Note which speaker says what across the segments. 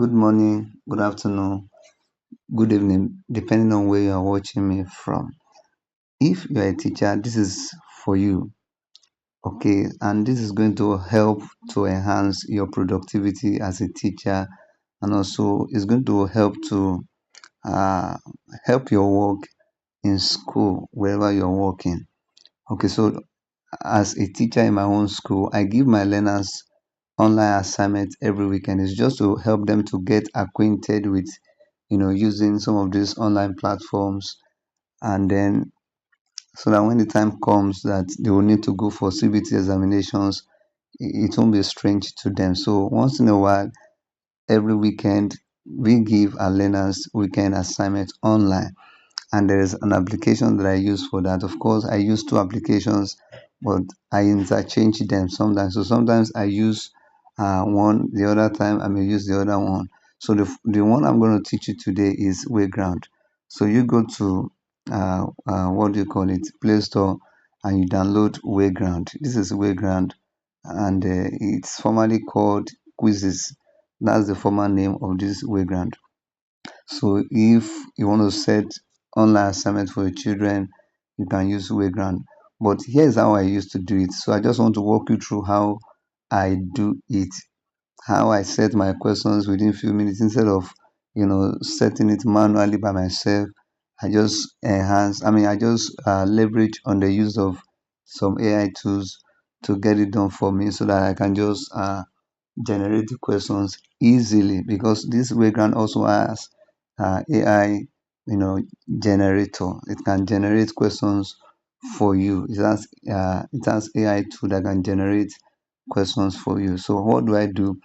Speaker 1: Good morning, good afternoon, good evening, depending on where you are watching me from. If you are a teacher, this is for you, okay? And this is going to help to enhance your productivity as a teacher, and also it's going to help to uh, help your work in school wherever you're working. Okay, so as a teacher in my own school, I give my learners online assignments every weekend. It's just to help them to get acquainted with using some of these online platforms, and then so that when the time comes that they will need to go for CBT examinations, it won't be strange to them. So once in a while, every weekend, we give our learners weekend assignments online, and there is an application that I use for that. Of course, I use two applications, but I interchange them sometimes. So sometimes I use one, the other time I may use the other one. So the one I'm going to teach you today is Wayground. So you go to what do you call it, Play Store, and you download Wayground. This is Wayground, and it's formerly called Quizzes. That's the former name of this Wayground. So if you want to set online assignment for your children, you can use Wayground. But here's how I used to do it. So I just want to walk you through how I do it, how I set my questions within few minutes instead of setting it manually by myself. I just leverage on the use of some AI tools to get it done for me so that I can just generate the questions easily, because this Wayground also has AI, generator. It can generate questions for you. It has AI tool that can generate questions for you. So what do I do?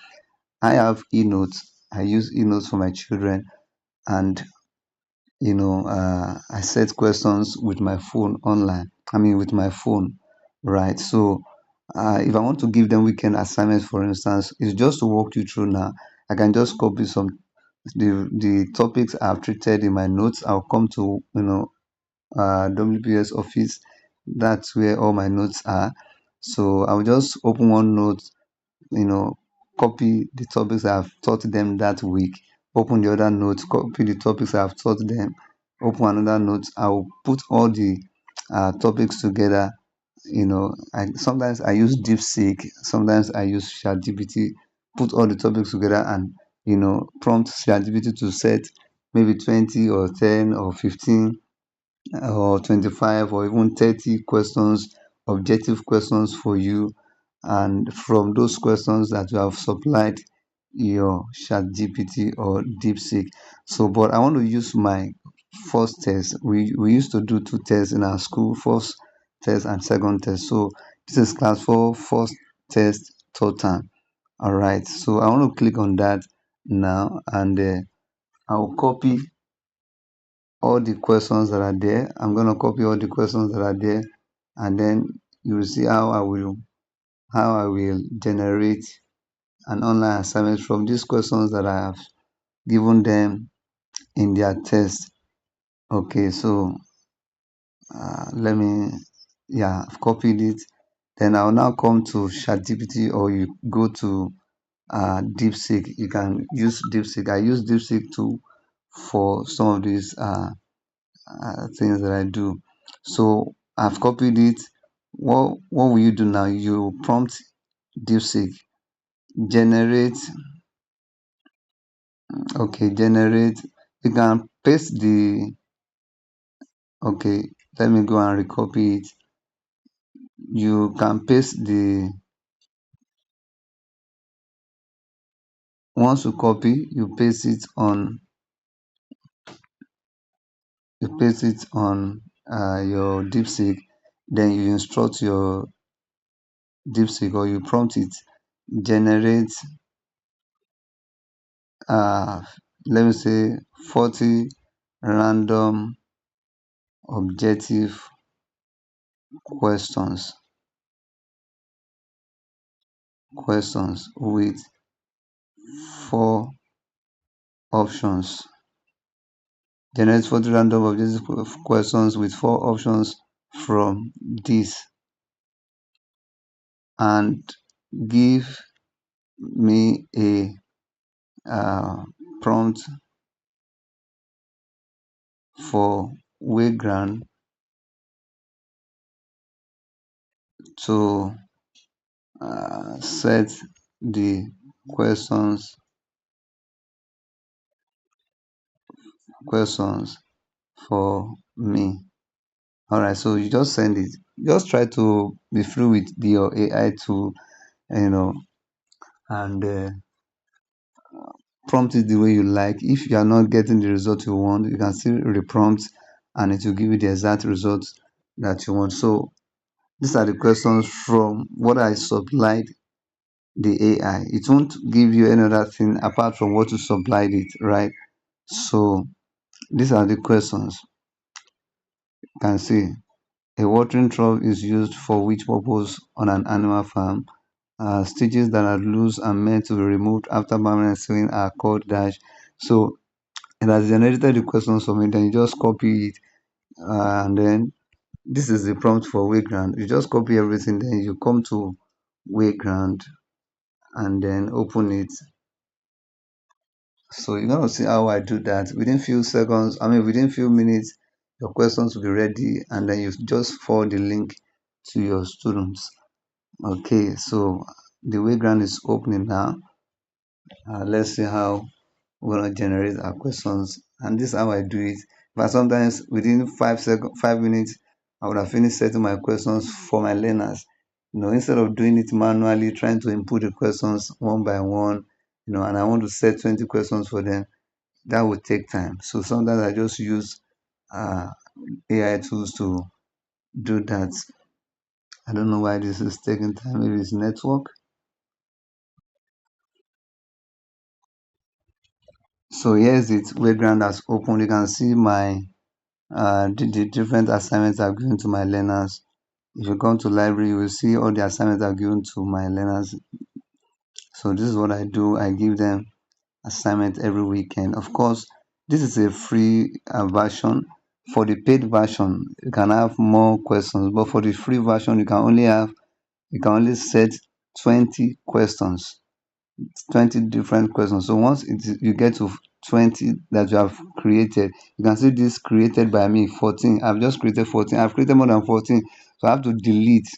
Speaker 1: I have eNotes. I use eNotes for my children, and I set questions with my phone online. I mean, with my phone, right? So, if I want to give them weekend assignments, for instance, it's just to walk you through now. I can just copy some the topics I've treated in my notes. I'll come to WPS office. That's where all my notes are. So I'll just open one note, you know, copy the topics I've taught them that week, open the other notes, copy the topics I've taught them, open another note. I'll put all the topics together. Sometimes I use DeepSeek, sometimes I use ChatGPT, put all the topics together and prompt ChatGPT to set maybe 20 or 10 or 15 or 25 or even 30 questions, objective questions for you. And from those questions that you have supplied your chat GPT or DeepSeek. So, but I want to use my first test. We used to do two tests in our school, first test and second test. So this is class 4, first test, third time. All right. So I want to click on that now, and I'll copy all the questions that are there. I'm going to copy all the questions that are there, and then you will see how I will generate an online assignment from these questions that I have given them in their test. Okay, so let me, yeah, I've copied it. Then I'll now come to ChatGPT, or you go to DeepSeek. You can use DeepSeek. I use DeepSeek too for some of these things that I do. So I've copied it. What will you do now? You prompt DeepSeek generate. Okay, generate. You can paste the. Okay, let me go and recopy it. You can paste the. Once you copy, you paste it on your DeepSeek. Then you instruct your DeepSeek, or you prompt it generate uh let me say 40 random objective questions with four options. Generate 40 random objective questions with four options from this, and give me a uh, prompt for Wayground to set the questions questions for me. All right, so you just send it. Just try to be free with your AI tool, you know, and prompt it the way you like. If you are not getting the result you want, you can still reprompt, and it will give you the exact results that you want. So these are the questions from what I supplied the AI. It won't give you any other thing apart from what you supplied it, right? So these are the questions. You can see a watering trough is used for which purpose on an animal farm? Stitches that are loose and meant to be removed after permanent sewing are called dash. So it has generated the questions for me. Then you just copy it, and then this is the prompt for Wayground. You just copy everything. Then you come to Wayground and then open it. So you're gonna see how I do that. Within few seconds, I mean within few minutes, your questions will be ready, and then you just forward the link to your students. Okay, so the Wayground is opening now. Let's see how we're gonna generate our questions, and this is how I do it. But sometimes within 5 minutes, I would have finished setting my questions for my learners. Instead of doing it manually, trying to input the questions one by one, and I want to set 20 questions for them, that would take time. So sometimes I just use uh, AI tools to do that. I don't know why this is taking time. Maybe it's network. So here's it. Wayground has opened. You can see the different assignments I've given to my learners. If you come to library, you will see all the assignments I've given to my learners. So this is what I do. I give them assignment every weekend. Of course, this is a free version. For the paid version, you can have more questions, but for the free version, you can only set 20 questions, 20 different questions. So once you get to 20 that you have created, you can see this created by me 14. I've just created 14. I've created more than 14. So I have to delete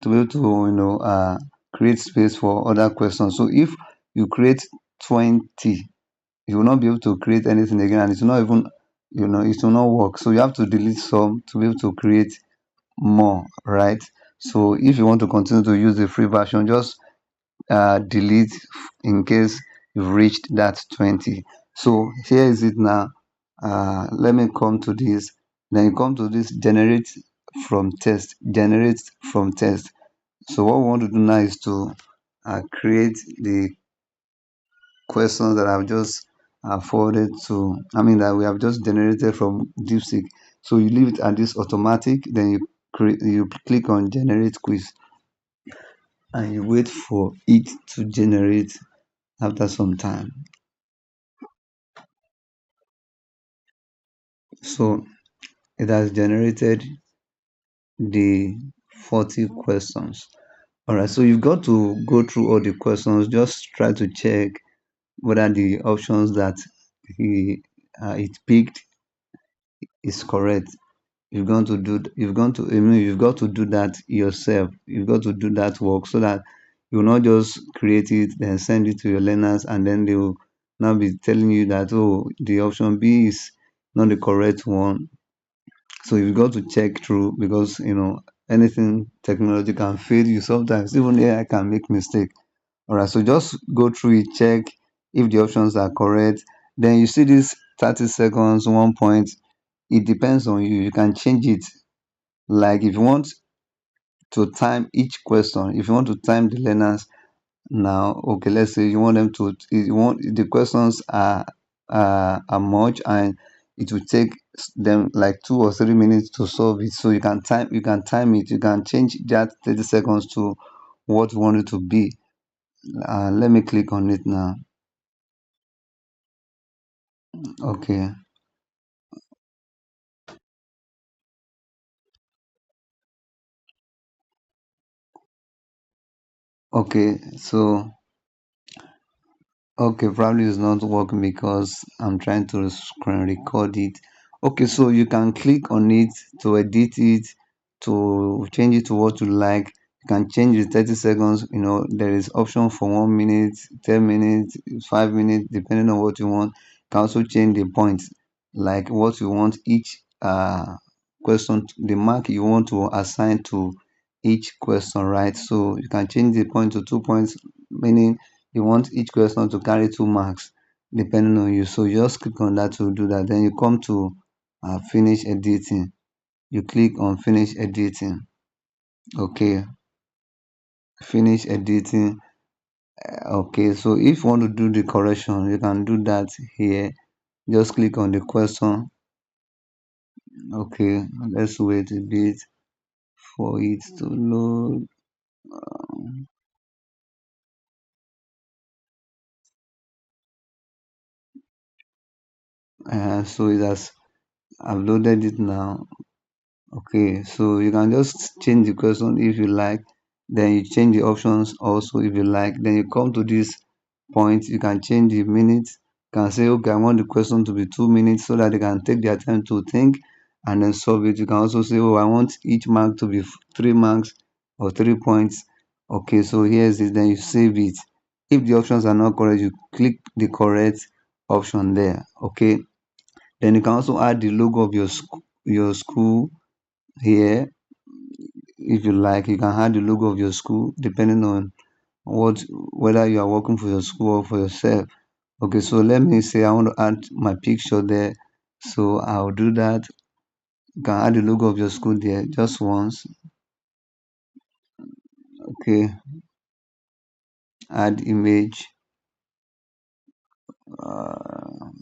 Speaker 1: to be able to create space for other questions. So if you create 20, you will not be able to create anything again, and it will not even it will not work. So you have to delete some to be able to create more, right? So if you want to continue to use the free version, just delete in case you've reached that 20. So here is it now. Let me come to this. Then you come to this generate from test. So what we want to do now is to create the questions that I've just forwarded to, I mean that we have just generated from DeepSeek. So you leave it at this automatic, then you click on generate quiz, and you wait for it to generate after some time. So it has generated the 40 questions. All right, so you've got to go through all the questions. Just try to check whether the options that it picked is correct. You've got to do that yourself. You've got to do that work so that you will not just create it, then send it to your learners, and then they will now be telling you that, oh, the option B is not the correct one. So you've got to check through, because anything technology can fail you sometimes. Even AI can make mistake. All right, so just go through it, check if the options are correct. Then you see this 30 seconds, 1 point. It depends on you. You can change it. Like if you want to time each question, if you want to time the learners now, okay, let's say you want them to, you want the questions are much, and it will take them like 2 or 3 minutes to solve it. So you can time it, you can change that 30 seconds to what you want it to be. Let me click on it now. Okay. Okay, so Okay, probably it's not working because I'm trying to screen record it. Okay, so you can click on it to edit it, to change it to what you like. You can change the 30 seconds. There is option for 1 minute, 10 minutes, 5 minutes, depending on what you want. You can also change the points, like what you want each question, the mark you want to assign to each question, right? So you can change the point to 2 points, meaning you want each question to carry 2 marks depending on you. So you just click on that to do that. Then you come to finish editing. You click on finish editing. Okay, finish editing. Okay, so if you want to do the correction, you can do that here. Just click on the question. Okay, let's wait a bit for it to load. So it has uploaded it now. Okay, so you can just change the question if you like, then you change the options also if you like. Then you come to this point, you can change the minutes. You can say, okay, I want the question to be 2 minutes so that they can take their time to think and then solve it. You can also say, oh, I want each mark to be 3 marks or 3 points. Okay, so here's it. Then you save it. If the options are not correct, you click the correct option there. Okay, then you can also add the logo of your school here. If you like, you can add the logo of your school depending on what whether you are working for your school or for yourself. Okay, so let me say I want to add my picture there. So I'll do that. You can add the logo of your school there just once. Okay, add image.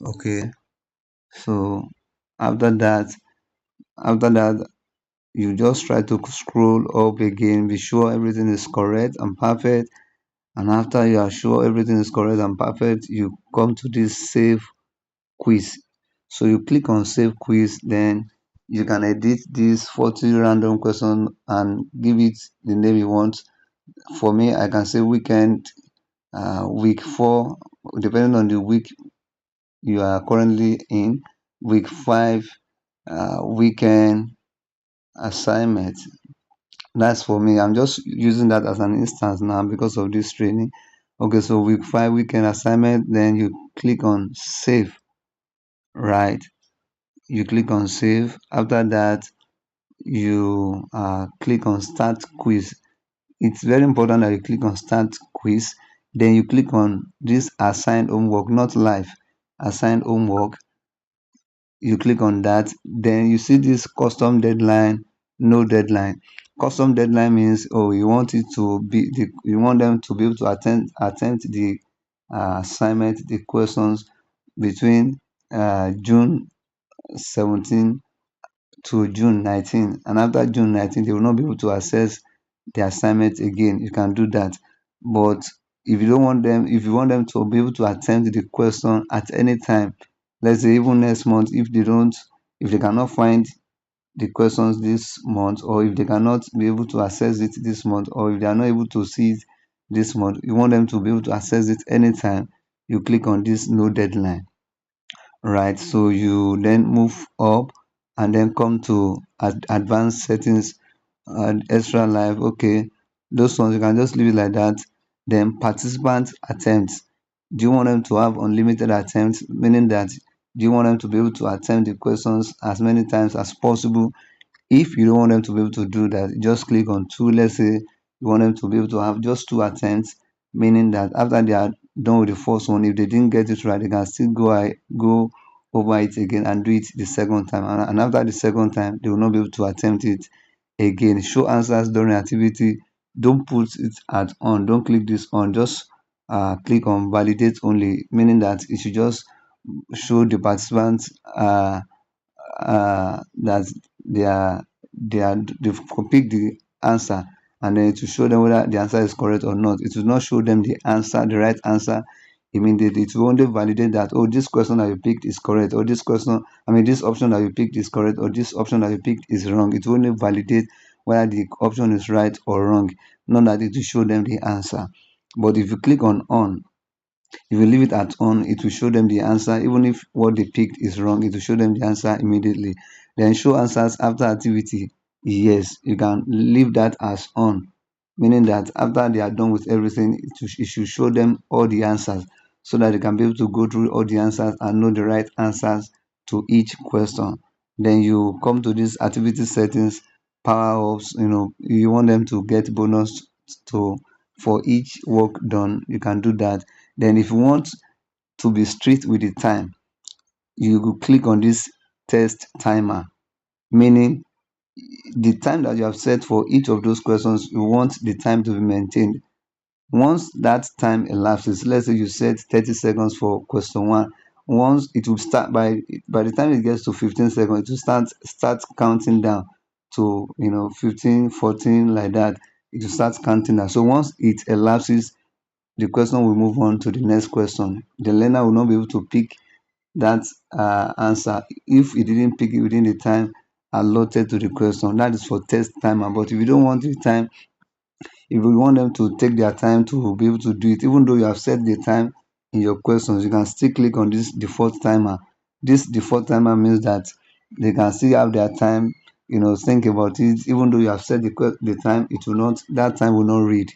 Speaker 1: Okay, so after that, after that, you just try to scroll up again. Be sure everything is correct and perfect. And after you are sure everything is correct and perfect, you come to this save quiz. So you click on save quiz, then you can edit this 40 random question and give it the name you want. For me, I can say weekend, week 4, depending on the week you are currently in, week 5, weekend assignment. That's for me. I'm just using that as an instance now because of this training. Okay, so week 5 weekend assignment, then you click on save, right? You click on save. After that, you click on start quiz. It's very important that you click on start quiz. Then you click on this assigned homework, not live, assigned homework. You click on that. Then you see this custom deadline, no deadline. Custom deadline means, oh, you want it to be you want them to be able to attempt the assignment, the questions between June 17 to June 19, and after June 19 they will not be able to access the assignment again. You can do that. But if you want them to be able to attempt the question at any time, let's say even next month, if they cannot find the questions this month, or if they cannot be able to access it this month, or if they are not able to see it this month, you want them to be able to access it anytime, you click on this no deadline, right? So you then move up and then come to advanced settings and extra life. Okay, those ones you can just leave it like that. Then participant attempts. Do you want them to have unlimited attempts, meaning that do you want them to be able to attempt the questions as many times as possible? If you don't want them to be able to do that, just click on two. Let's say you want them to be able to have just two attempts, meaning that after they are done with the first one, if they didn't get it right, they can still go over it again and do it the second time. And after the second time, they will not be able to attempt it again. Show answers during activity. Don't put it at on. Don't click this on. Just click on validate only, meaning that it should just show the participants that they've picked the answer, and then to show them whether the answer is correct or not. It will not show them the right answer immediately. It will only validate that, oh, this question that you picked is correct, or this option that you picked is correct, or this option that you picked is wrong. It will only validate whether the option is right or wrong, not that it will show them the answer. But if you click on If you leave it at on, it will show them the answer. Even if what they picked is wrong, it will show them the answer immediately. Then show answers after activity. Yes, you can leave that as on, meaning that after they are done with everything, it should show them all the answers so that they can be able to go through all the answers and know the right answers to each question. Then you come to these activity settings, power ups, you want them to get bonus to for each work done, you can do that. Then if you want to be strict with the time, you go click on this test timer, meaning the time that you have set for each of those questions, you want the time to be maintained. Once that time elapses, let's say you set 30 seconds for question one, once it will start by the time it gets to 15 seconds, it will start counting down to 15, 14, like that. It will start counting down. So once it elapses, the question will move on to the next question. The learner will not be able to pick that answer if he didn't pick it within the time allotted to the question. That is for test timer. But if you don't want the time, if you want them to take their time to be able to do it, even though you have set the time in your questions, you can still click on this default timer. This default timer means that they can still have their time, think about it. Even though you have set the time, it will not, that time will not read.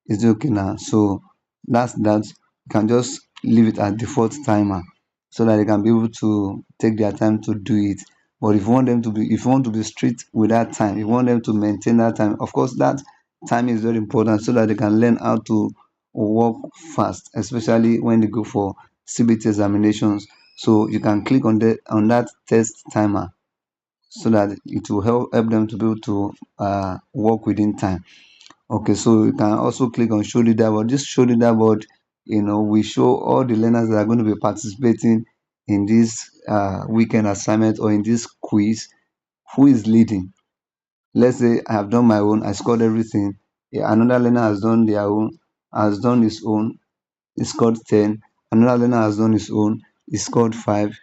Speaker 1: It's okay now. So that's that. You can just leave it at default timer so that they can be able to take their time to do it. But if you want to be strict with that time, you want them to maintain that time. Of course, that time is very important so that they can learn how to work fast, especially when they go for CBT examinations. So you can click on that test timer so that it will help them to be able to work within time. Okay, so you can also click on show leaderboard. This show leaderboard, we show all the learners that are going to be participating in this weekend assignment or in this quiz, who is leading. Let's say I have done my own, I scored everything. Yeah, another learner has done his own, he scored 10. Another learner has done his own, he scored 5.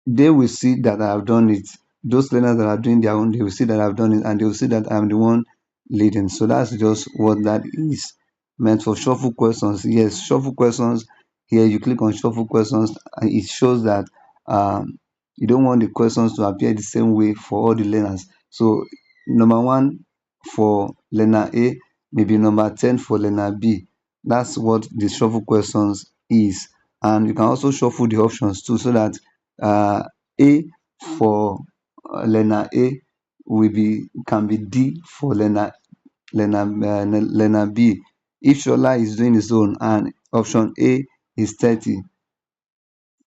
Speaker 1: They will see that I have done it. Those learners that are doing their own, they will see that I've done it and they will see that I'm the one leading. So that's just what that is meant for. Shuffle questions. Yes, shuffle questions. Here you click on shuffle questions and it shows that you don't want the questions to appear the same way for all the learners. So number one for learner A, maybe number 10 for learner B. That's what the shuffle questions is. And you can also shuffle the options too so that uh, A for learner A will be can be D for learner B. If Shola is doing his own and option A is 30,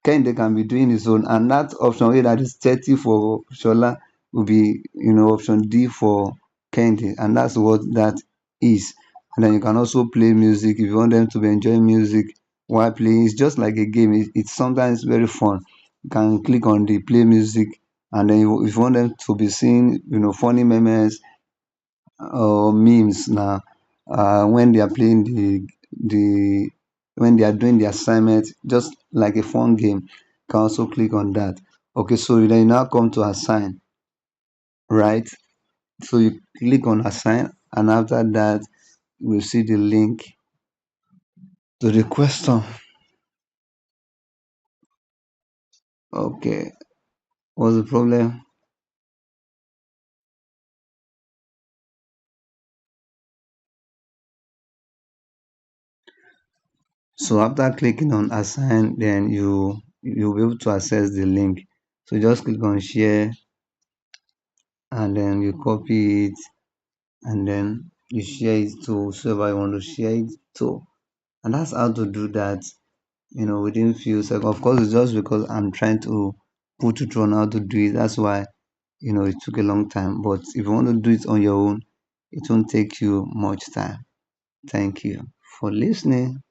Speaker 1: Kehinde can be doing his own, and that option A that is 30 for Shola will be option D for Kehinde, and that's what that is. And then you can also play music if you want them to be enjoying music while playing. It's just like a game. It's sometimes very fun. You can click on the play music, and then if you want them to be seeing funny memes or memes now when they are playing the when they are doing the assignment, just like a fun game, you can also click on that. Okay, so then you now come to assign, right? So you click on assign, and after that you will see the link to the question. Okay, what's the problem? So after clicking on assign, then you'll be able to access the link. So just click on share, and then you copy it, and then you share it to whoever you want to share it to. And that's how to do that, within few seconds. Of course, it's just because I'm trying to put you through on how to do it. That's why, it took a long time. But if you want to do it on your own, it won't take you much time. Thank you for listening.